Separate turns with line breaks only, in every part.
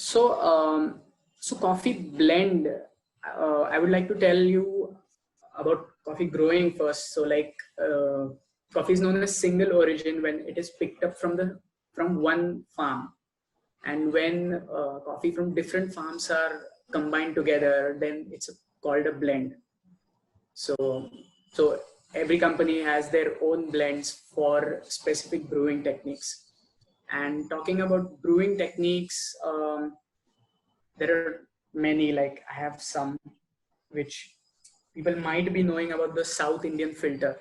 So, so coffee blend. I would like to tell you about coffee growing first. So, coffee is known as single origin when it is picked up from one farm, and when coffee from different farms are combined together, then it's called a blend. So, so every company has their own blends for specific brewing techniques. And talking about brewing techniques, there are many. Like I have some which people might be knowing about the South Indian filter.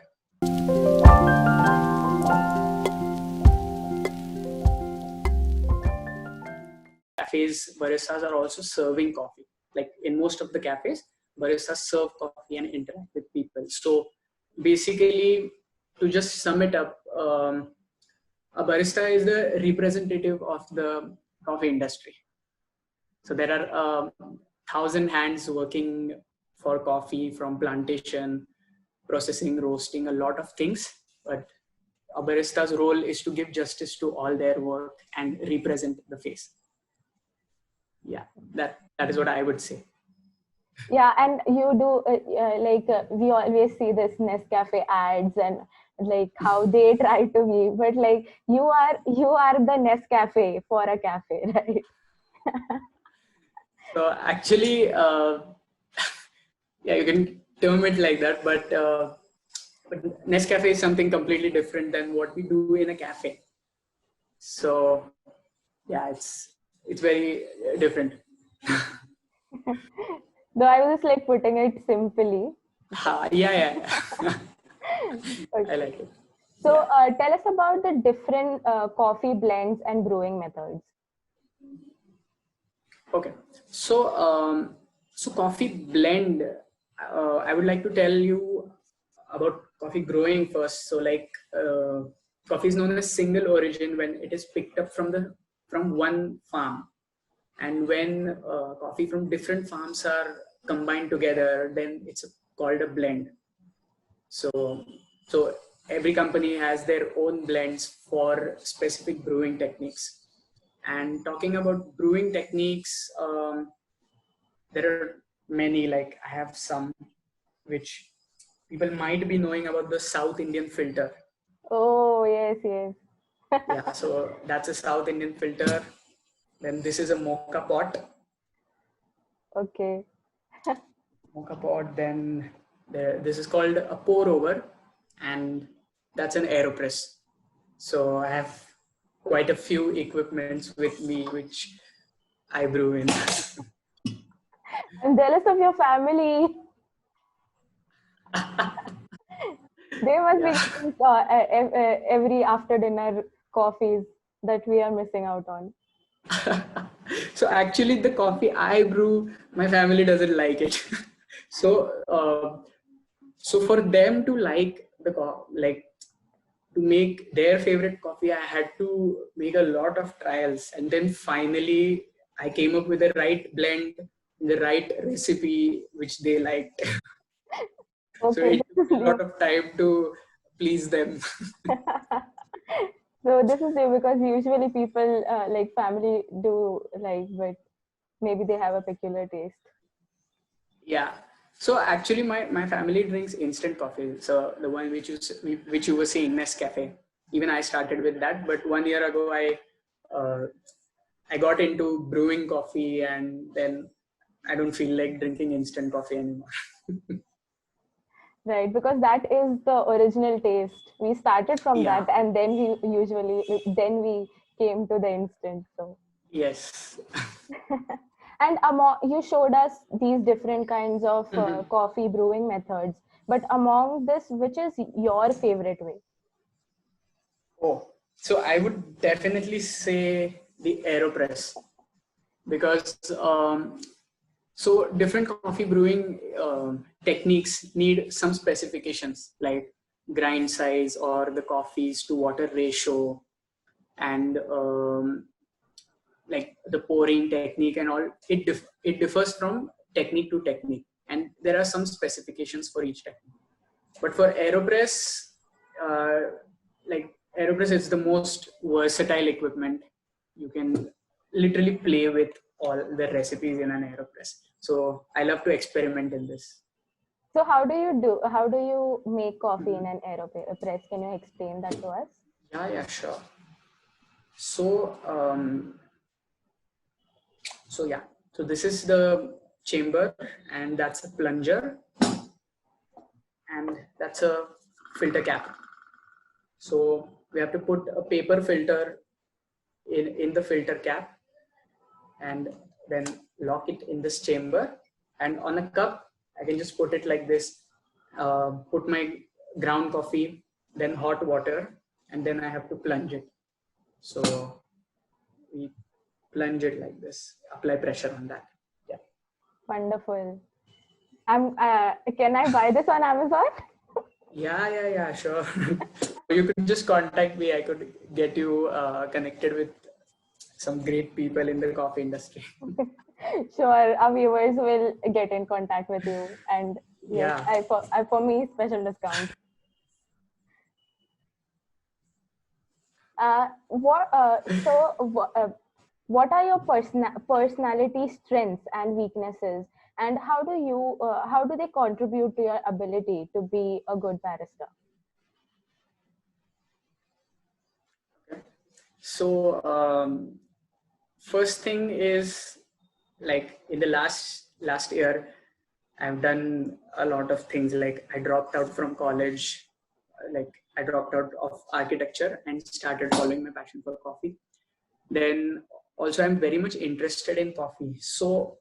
Cafes, baristas are also serving coffee. Like in most of the cafes, baristas serve coffee and interact with people. So basically, to just sum it up, a barista is the representative of the coffee industry. So there are 1,000 hands working for coffee, from plantation, processing, roasting, a lot of things. But a barista's role is to give justice to all their work and represent the face. Yeah, that is what I would say.
Yeah, and you do we always see this Nescafe ads and like how they try to be, but like you are the Nescafe for a cafe, right?
So actually, yeah, you can term it like that, but Nescafe is something completely different than what we do in a cafe. So yeah, it's very different.
Though I was just like putting it simply.
Yeah.
Okay.
I like it.
So tell us about the different coffee blends and brewing methods.
Okay, so so coffee blend. I would like to tell you about coffee growing first. So coffee is known as single origin when it is picked up from one farm, and when coffee from different farms are combined together, then it's called a blend. So every company has their own blends for specific brewing techniques. And talking about brewing techniques, there are many. Like I have some which people might be knowing about the South Indian filter.
Oh yes.
Yeah, so that's a South Indian filter. Then this is a mocha pot.
Okay.
Mocha pot. Then this is called a pour over, and that's an AeroPress. So I have quite a few equipments with me which I brew in.
I'm jealous of your family. They must be getting every after dinner coffees that we are missing out on.
So actually, the coffee I brew, my family doesn't like it. So for them to like to make their favorite coffee, I had to make a lot of trials, and then finally I came up with the right blend, the right recipe which they liked.
Okay.
So it took a lot of time to please them.
So this is new because usually people like family do like, but maybe they have a peculiar taste.
Yeah. So actually, my family drinks instant coffee. So the one which you were seeing, Nescafe. Even I started with that, but 1 year ago I got into brewing coffee, and then I don't feel like drinking instant coffee anymore.
Right, because that is the original taste. We started from that, and then we came to the instant. So
yes.
And you showed us these different kinds of coffee brewing methods. But among this, which is your favorite way?
Oh, so I would definitely say the AeroPress, because so different coffee brewing techniques need some specifications like grind size or the coffees to water ratio, and like the pouring technique and all. It differs from technique to technique, and there are some specifications for each technique. But for AeroPress, AeroPress is the most versatile equipment. You can literally play with all the recipes in an AeroPress. So I love to experiment in this.
So how do you make coffee in an AeroPress? Can you explain that to us?
Yeah, sure. So, so this is the chamber, and that's a plunger, and that's a filter cap. So we have to put a paper filter in the filter cap, and then lock it in this chamber. And on a cup, I can just put it like this, put my ground coffee, then hot water, and then I have to plunge it. So we plunge it like this, apply pressure on that. Yeah.
Wonderful. Can I buy this on Amazon?
Yeah, sure. You could just contact me. I could get you connected with some great people in the coffee industry.
Sure, our viewers will get in contact with you, and yes,
Yeah.
for me special discount. What are your personality strengths and weaknesses, and how do they contribute to your ability to be a good barista?
So first thing is, like, in the last year, I've done a lot of things. Like, I dropped out from college, like I dropped out of architecture and started following my passion for coffee. Then also I'm very much interested in coffee. So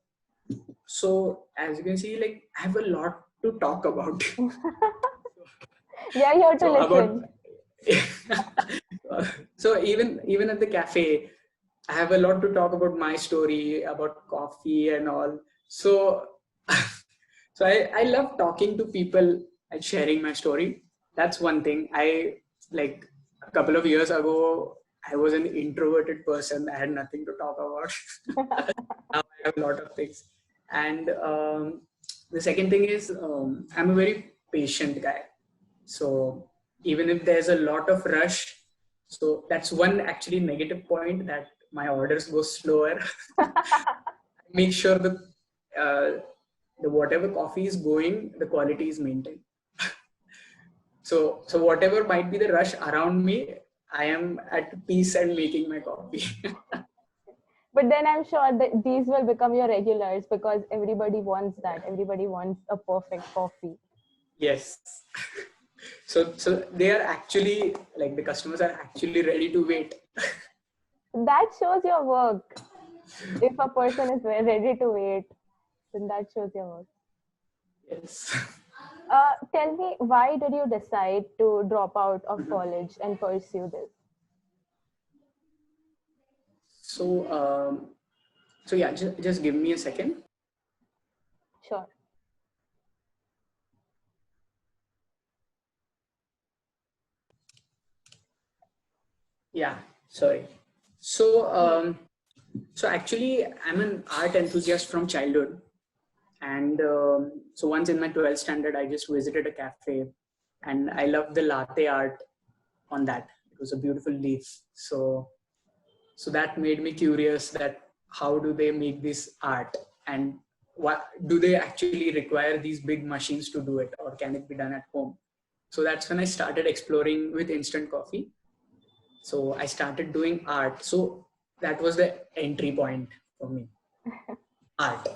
as you can see, like, I have a lot to talk about.
We are here to
So
listen.
So even at the cafe, I have a lot to talk about my story about coffee and all. So so I love talking to people and sharing my story. That's one thing. I, like, a couple of years ago, I was an introverted person. I had nothing to talk about. Now I have a lot of things. And the second thing is, I'm a very patient guy. So even if there's a lot of rush, so that's one actually negative point, that my orders go slower. Make sure the whatever coffee is going, the quality is maintained. So whatever might be the rush around me, I am at peace and making my coffee.
But then I'm sure that these will become your regulars, because everybody wants that. Everybody wants a perfect coffee.
Yes. So they are actually, like, the customers are actually ready to wait.
That shows your work. If a person is ready to wait, then that shows your work.
Yes.
Tell me, why did you decide to drop out of college and pursue this?
So yeah, just give me a second.
Sure.
Yeah, sorry. So so actually, I'm an art enthusiast from childhood. And so once in my 12th standard, I just visited a cafe, and I loved the latte art on that. It was a beautiful leaf. So that made me curious, that how do they make this art, and what do they actually require these big machines to do it, or can it be done at home? So that's when I started exploring with instant coffee. So I started doing art. So that was the entry point for me, art.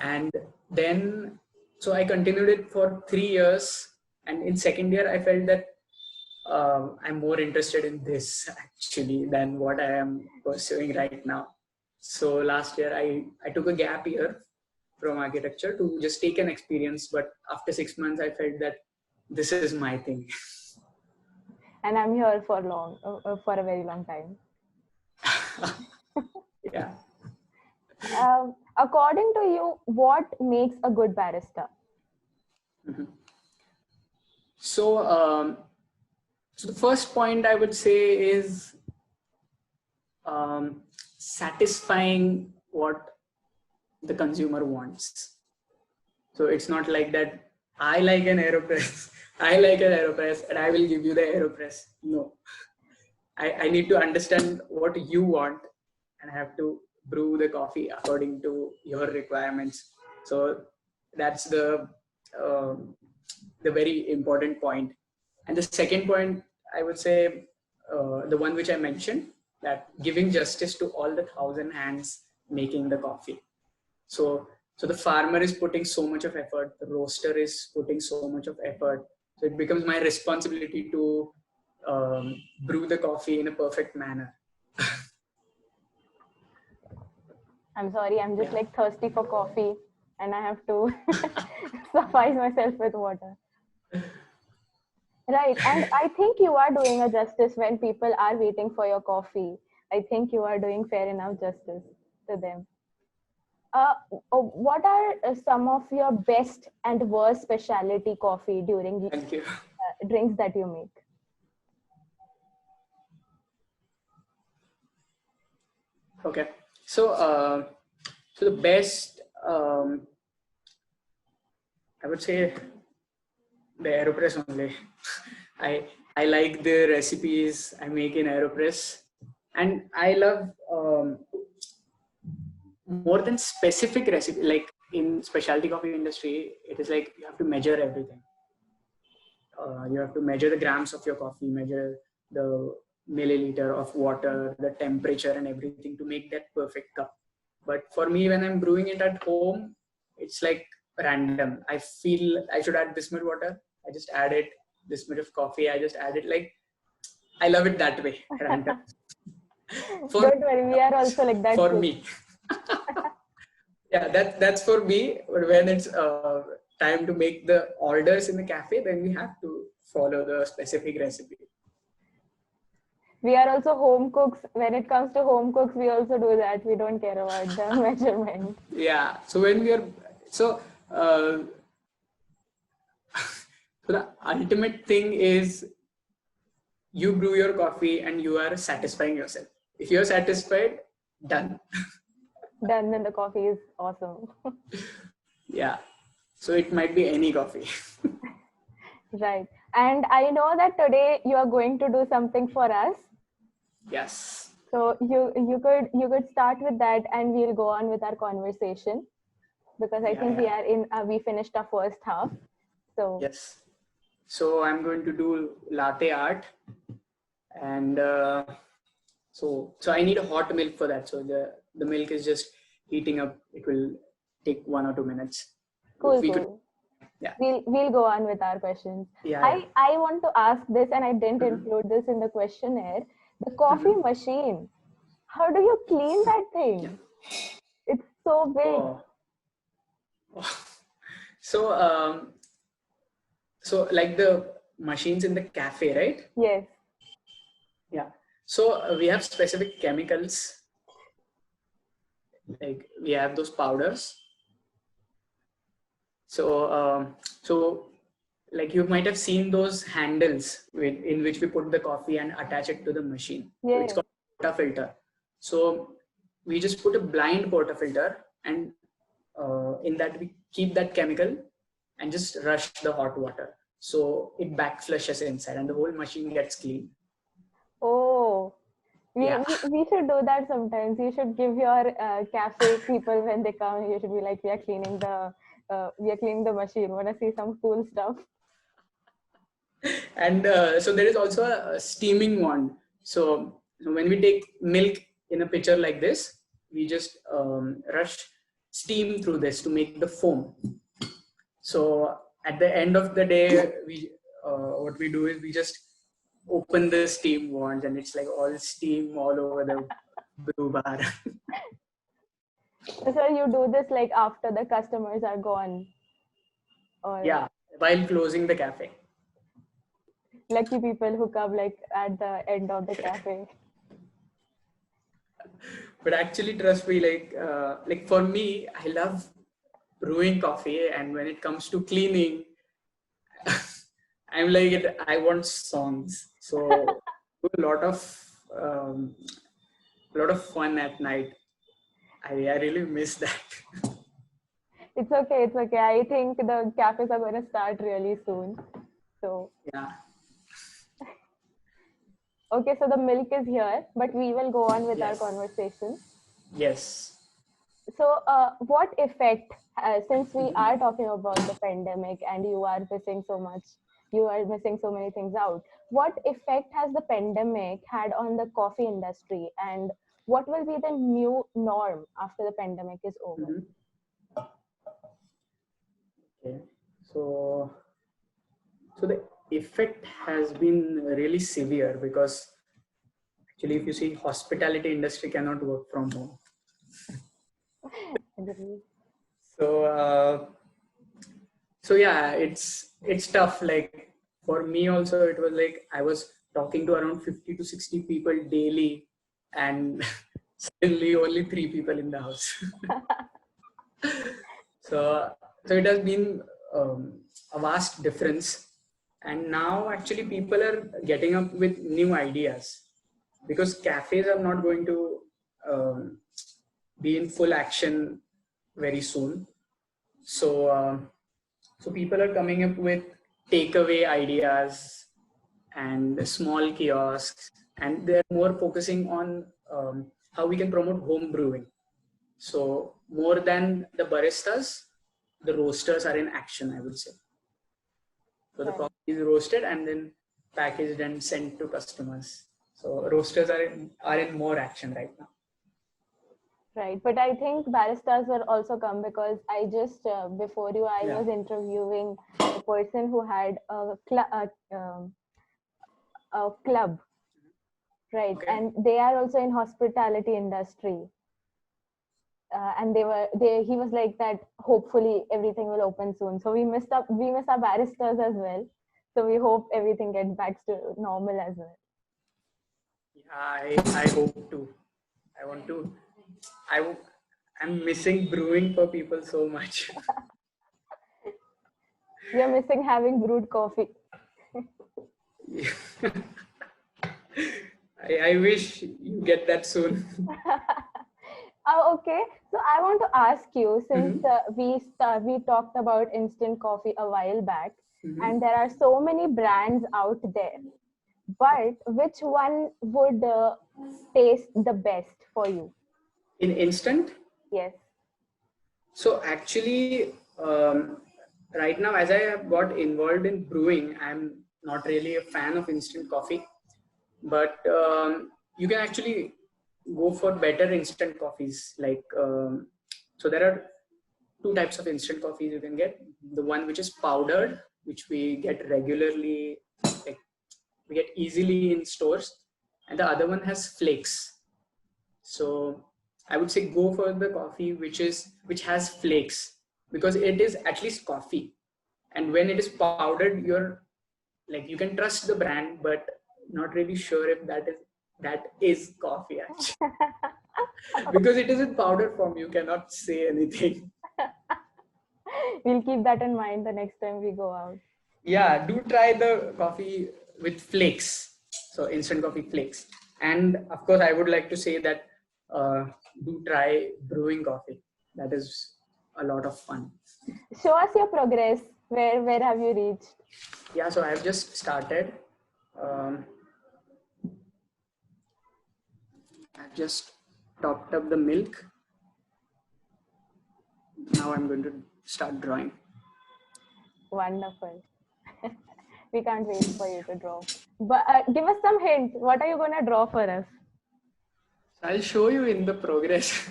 And then, so I continued it for 3 years. And in second year, I felt that I'm more interested in this actually than what I am pursuing right now. So last year, I took a gap year from architecture to just take an experience. But after 6 months, I felt that this is my thing.
And I'm here for for a very long time.
Yeah.
According to you, what makes a good barista?
Mm-hmm. So so the first point I would say is satisfying what the consumer wants. So it's not like that, I like an AeroPress, I like an AeroPress, and I will give you the AeroPress. No. I need to understand what you want, and I have to brew the coffee according to your requirements. So that's the very important point. And the second point, I would say, the one which I mentioned, that giving justice to all the 1,000 hands making the coffee. So the farmer is putting so much of effort, the roaster is putting so much of effort. So it becomes my responsibility to brew the coffee in a perfect manner.
I'm sorry, I'm just like thirsty for coffee and I have to suffice myself with water. Right. And I think you are doing a justice when people are waiting for your coffee. I think you are doing fair enough justice to them. What are some of your best and worst specialty coffee during
Thank you.
drinks that you make?
Okay. So the best, I would say the AeroPress only. I like the recipes I make in AeroPress, and I love more than specific recipe. Like in specialty coffee industry, it is like you have to measure everything. You have to measure the grams of your coffee, measure the milliliter of water, the temperature, and everything to make that perfect cup. But for me, when I'm brewing it at home, it's like random. I feel I should add this much water. I just add it. This much of coffee, I just add it. Like, I love it that way, random.
Don't worry, we are also like that.
For
too.
me. Yeah, that's for me. But when it's time to make the orders in the cafe, then we have to follow the specific recipe.
We are also home cooks. When it comes to home cooks, we also do that. We don't care about the measurement.
Yeah. So when we are so the ultimate thing is you brew your coffee and you are satisfying yourself. If you're satisfied, done.
Then the coffee is awesome.
Yeah. So it might be any coffee.
Right. And I know that today you are going to do something for us.
Yes.
So you could start with that, and we'll go on with our conversation, because I think we finished our first half. So
yes. So I'm going to do latte art, and so I need a hot milk for that. So the milk is just heating up. It will take 1 or 2 minutes.
cool.
Yeah.
We'll go on with our questions.
Yeah.
I want to ask this, and I didn't include this in the questionnaire. The coffee machine. How do you clean that thing?
Yeah.
It's so big.
So so like the machines in the cafe, right?
Yes.
Yeah. So we have specific chemicals. Like we have those powders. So like you might have seen those handles in which we put the coffee and attach it to the machine.
Yeah.
So it's called portafilter. So we just put a blind portafilter, and in that we keep that chemical and just rush the hot water. So it back flushes inside and the whole machine gets clean.
Oh, we should do that sometimes. You should give your cafe people, when they come, you should be like, we are cleaning the machine. Want to see some cool stuff?
And so there is also a steaming wand. So when we take milk in a pitcher like this, we just rush steam through this to make the foam. So at the end of the day, what we do is we just open the steam wands, and it's like all steam all over the brew bar.
So you do this like after the customers are gone? Or
yeah, while closing the cafe.
Lucky people who come like at the end of the cafe.
But actually, trust me, like for me, I love brewing coffee, and when it comes to cleaning, I'm like, I want songs. So a lot of fun at night. I really miss that.
It's okay. I think the cafes are going to start really soon. So
yeah.
Okay, so the milk is here, but we will go on with our
Yes.
conversation.
Yes.
So, what effect, since we are talking about the pandemic and you are missing so much, you are missing so many things out, what effect has the pandemic had on the coffee industry, and what will be the new norm after the pandemic is over?
Mhm. Okay. So, so the effect has been really severe because actually, if you see, hospitality industry cannot work from home.
Agree.
So, so yeah, it's tough. Like for me also, it was like I was talking to around 50 to 60 people daily, and suddenly only three people in the house. So, so it has been a vast difference. And now actually people are getting up with new ideas because cafes are not going to um, be in full action very soon. So, so people are coming up with takeaway ideas and small kiosks, and they're more focusing on how we can promote home brewing. So more than the baristas, the roasters are in action, I would say. So the
Right.
coffee is roasted and then packaged and sent to customers. So roasters are in more action right now.
Right, but I think baristas will also come because I just before you I
Yeah.
was interviewing a person who had a club, right,
Okay.
and they are also in hospitality industry, and he was like that. Hopefully everything will open soon. So we missed our baristas as well. So we hope everything gets back to normal as well.
Yeah, I hope to. I want to. I w- I'm missing brewing for people so much.
We are missing having brewed coffee.
I wish you get that soon.
Okay, so I want to ask you, since
Mhm.
we talked about instant coffee a while back,
Mhm.
and there are so many brands out there, but which one would taste the best for you?
In instant.
Yes.
So actually, right now, as I have got involved in brewing, I'm not really a fan of instant coffee, but you can actually go for better instant coffees. Like, so there are two types of instant coffees you can get. The one which is powdered, which we get regularly, like we get easily in stores, and the other one has flakes. So I would say go for the coffee which has flakes because it is at least coffee. And when it is powdered, you're like you can trust the brand, but not really sure if that is coffee actually. Because it is in powder form, you cannot say anything.
We'll keep that in mind the next time we go out.
Yeah, do try the coffee with flakes. So instant coffee flakes. And of course, I would like to say that uh, do try brewing coffee. That is a lot of fun.
Show us your progress. Where have you reached?
Yeah, so I've just started. Um, I've just topped up the milk. Now I'm going to start drawing.
Wonderful. We can't wait for you to draw. But give us some hint. What are you gonna draw for us?
So I'll show you in the progress.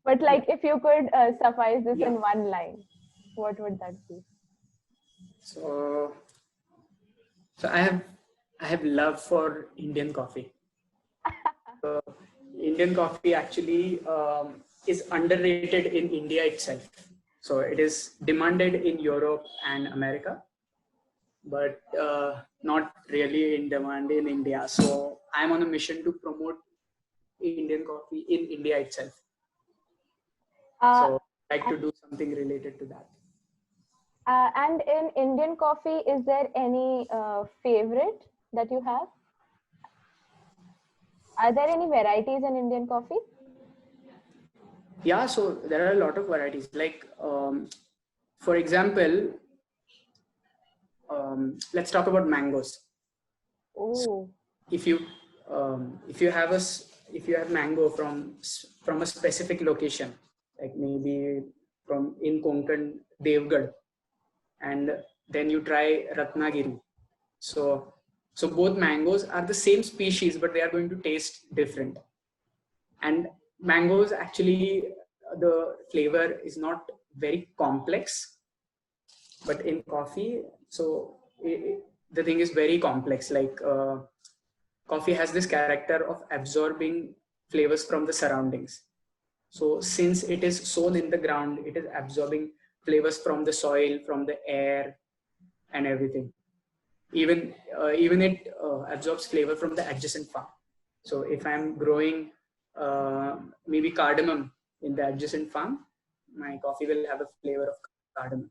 But
Yeah.
like, if you could suffice this
Yeah.
in one line, what would that be?
So, so I have love for Indian coffee. So Indian coffee actually is underrated in India itself. So it is demanded in Europe and America, but not really in demand in India. So I'm on a mission to promote Indian coffee in India itself.
Uh,
So I like to do something related to that.
and in Indian coffee, is there any favorite that you have? Are there any varieties in Indian coffee?
Yeah, so there are a lot of varieties. Like, for example, let's talk about mangoes.
Oh,
If you if you have if you have mango from a specific location, like maybe from in Konkan, Devgad, and then you try Ratnagiri. So both mangoes are the same species, but they are going to taste different. And mangoes actually, the flavor is not very complex, but in coffee, so the thing is very complex. Like coffee has this character of absorbing flavors from the surroundings. So since it is sown in the ground, it is absorbing flavors from the soil, from the air, and everything. Even it absorbs flavor from the adjacent farm. So if I'm growing maybe cardamom in the adjacent farm, my coffee will have a flavor of cardamom.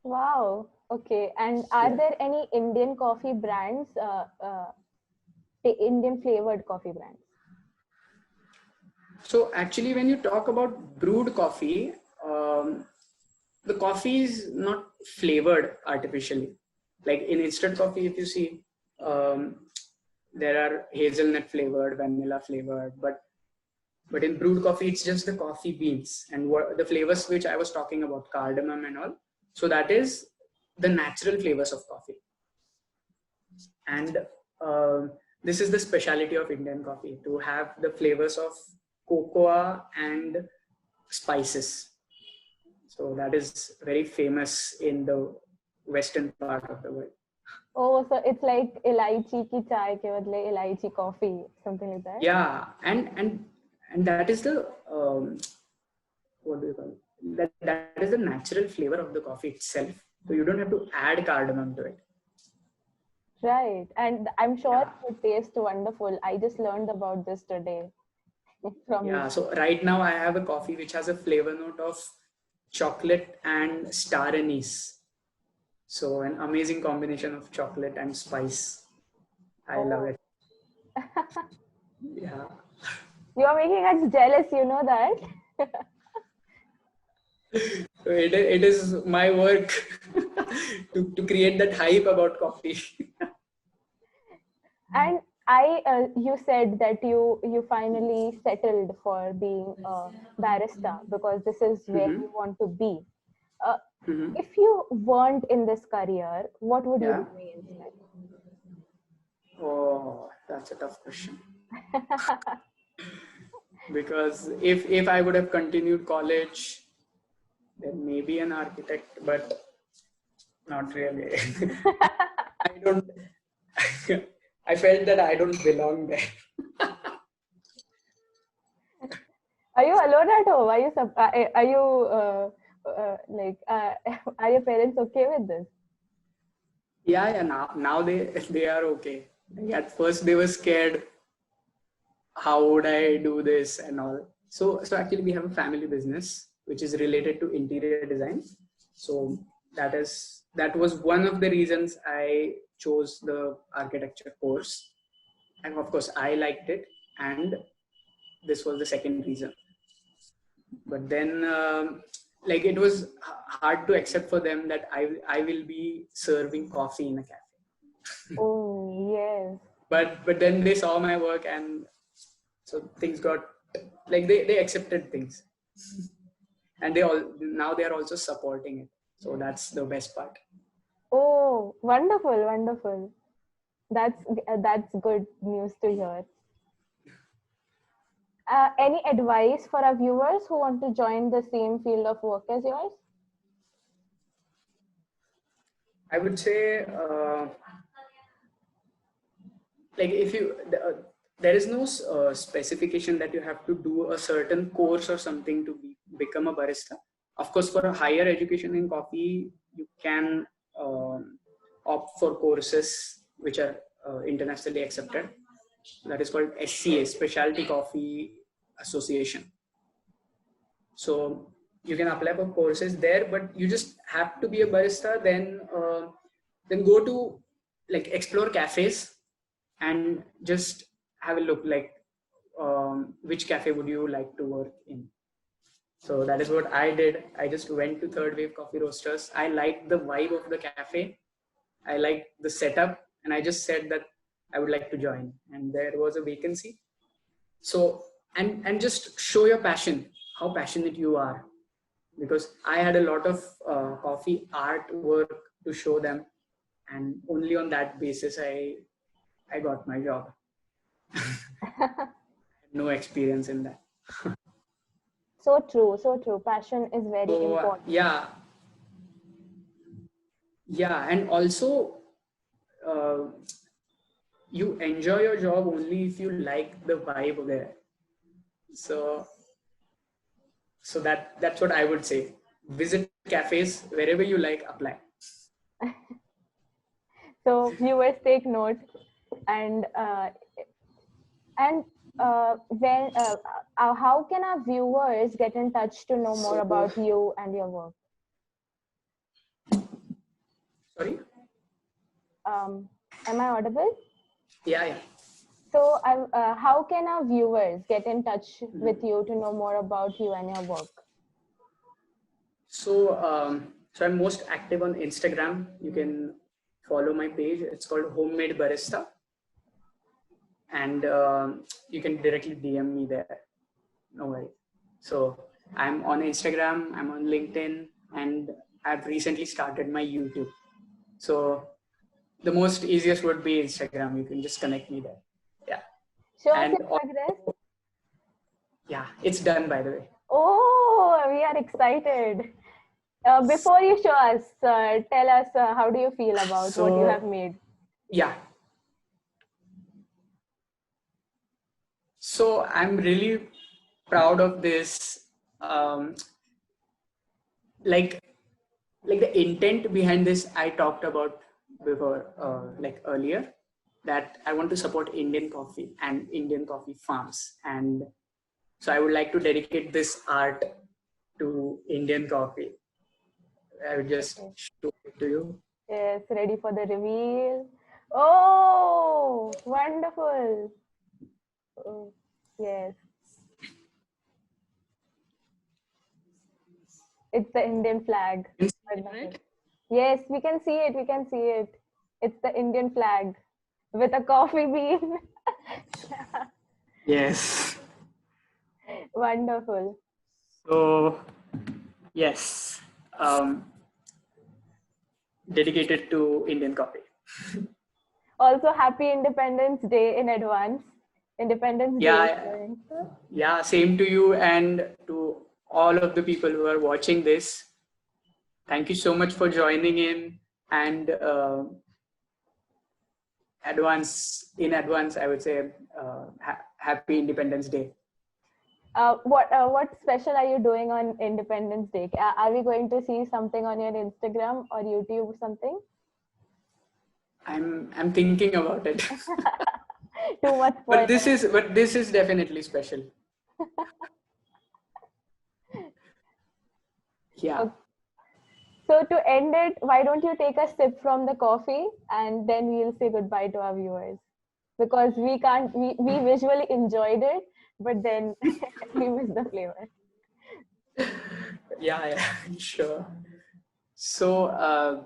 Wow. Okay. And are there any Indian coffee brands, Indian flavored coffee brands?
So actually, when you talk about brewed coffee, the coffee is not flavored artificially. Like in instant coffee, if you see, there are hazelnut flavored, vanilla flavored, but in brewed coffee, it's just the coffee beans and what the flavors which I was talking about, cardamom and all. So that is the natural flavors of coffee. And this is the specialty of Indian coffee, to have the flavors of cocoa and spices. So that is very famous in the western part of the world.
Oh, so it's like elaichi ki chai ke badle elaichi coffee, something like that.
Yeah, and that is the what do you call it? That is the natural flavor of the coffee itself. So you don't have to add cardamom to it.
Right, and I'm sure it would taste wonderful. I just learned about this today from you.
So right now I have a coffee which has a flavor note of chocolate and star anise. So an amazing combination of chocolate and spice. I love it. Yeah.
You are making us jealous, you know that?
So it is my work to create that hype about coffee.
And you said that you finally settled for being a barista because this is where you want to be. If you weren't in this career, what would you be doing instead?
Oh, that's a tough question. Because if I would have continued college, then maybe an architect, but not really. I don't. I felt that I don't belong there.
Are you alone at home? Are you are your parents okay with this?
Yeah. Now they are okay. At first they were scared. How would I do this and all? So actually we have a family business which is related to interior design. So that was one of the reasons I chose the architecture course, and of course I liked it, and this was the second reason. But then like it was hard to accept for them that I will be serving coffee in a cafe.
Oh yes.
But then they saw my work, and so things got like they accepted things, and now they are also supporting it. So that's the best part.
Oh, wonderful, wonderful. That's good news to hear. Any advice for our viewers who want to join the same field of work as yours?
I would say like if you there is no specification that you have to do a certain course or something to become a barista. Of course, for a higher education in coffee, you can opt for courses which are internationally accepted. That is called SCA, Specialty Coffee Association. So you can apply for courses there, but you just have to be a barista. Then go to like explore cafes and just have a look, like which cafe would you like to work in. So that is what I did. I just went to Third Wave Coffee Roasters. I liked the vibe of the cafe. I liked the setup, and I just said that I would like to join. And there was a vacancy. So and just show your passion, how passionate you are, because I had a lot of coffee artwork to show them, and only on that basis I got my job. No experience in that.
So true, so true. Passion is very
So
important.
yeah, and also uh, you enjoy your job only if you like the vibe there. So that's what I would say. Visit cafes wherever you like, apply.
So viewers take note, and and when how can our viewers get in touch to know more
So
about you and your work?
sorry.
Am I audible?
Yeah.
So, how can our viewers get in touch with you to know more about you and your work?
So I'm most active on Instagram. You can follow my page. It's called Homemade Barista, and you can directly DM me there. No worries. So I'm on Instagram. I'm on LinkedIn, and I've recently started my YouTube. So the most easiest would be Instagram. You can just connect me there. Yeah.
Show us
And
your progress.
yeah, it's done, by the way.
Oh, we are excited. Before you show us, tell us how do you feel about what you have
So
made?
yeah. So I'm really proud of this. Um, like the intent behind this, I talked about before, like earlier, that I want to support Indian coffee and Indian coffee farms, and so I would like to dedicate this art to Indian coffee. I would just
Okay.
show it to you.
Yes, ready for the reveal. Oh, wonderful. Oh, yes, it's the Indian flag.
Can you see it,
Wonderful.
right?
Yes, we can see it. We can see it. It's the Indian flag with a coffee bean.
Yes.
Wonderful.
So yes, dedicated to Indian coffee.
Also, happy Independence Day in advance. Independence Day is
Yeah,
going.
yeah. Same to you and to all of the people who are watching this. Thank you so much for joining in, and in advance, I would say happy Independence Day.
What special are you doing on Independence Day? Are we going to see something on your Instagram or YouTube? Something?
I'm thinking about it.
Too much
but
spoiler.
this is definitely special. Yeah.
Okay. So to end it, why don't you take a sip from the coffee and then we'll say goodbye to our viewers? Because we visually enjoyed it, but then we miss the flavor.
Yeah, sure. So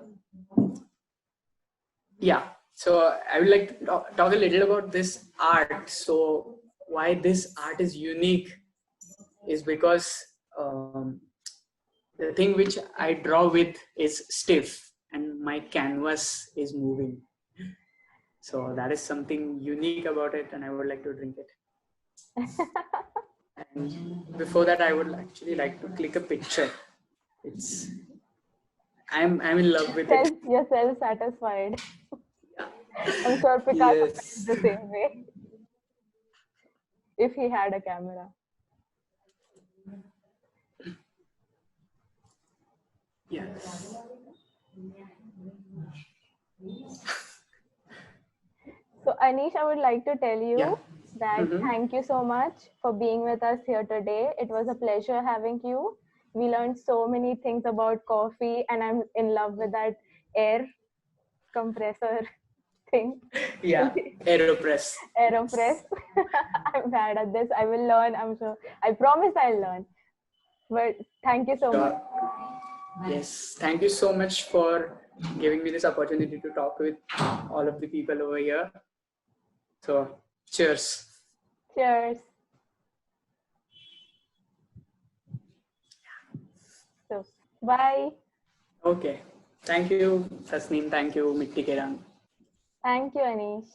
yeah, so I would like to talk a little about this art. So why this art is unique is because the thing which I draw with is stiff and my canvas is moving. So that is something unique about it, and I would like to drink it. And before that, I would actually like to click a picture. It's I'm in love with it.
You're self-satisfied.
Yeah.
I'm sure Picasso
Yes.
felt the same way if he had a camera.
Yes.
So, Anish, I would like to tell
Yeah.
you that
Mm-hmm.
thank you so much for being with us here today. It was a pleasure having you. We learned so many things about coffee, and I'm in love with that air compressor thing.
Yeah. Aeropress.
Aeropress. I'm bad at this. I will learn, I'm sure. I promise I'll learn. But thank you so much.
Sure. Yes. Thank you so much for giving me this opportunity to talk with all of the people over here. So, cheers.
Cheers. So bye.
Okay. Thank you, Tasneem. Thank you, Mitti Ke Rang.
Thank you, Anish.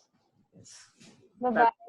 Yes.
Bye
Bye.
bye.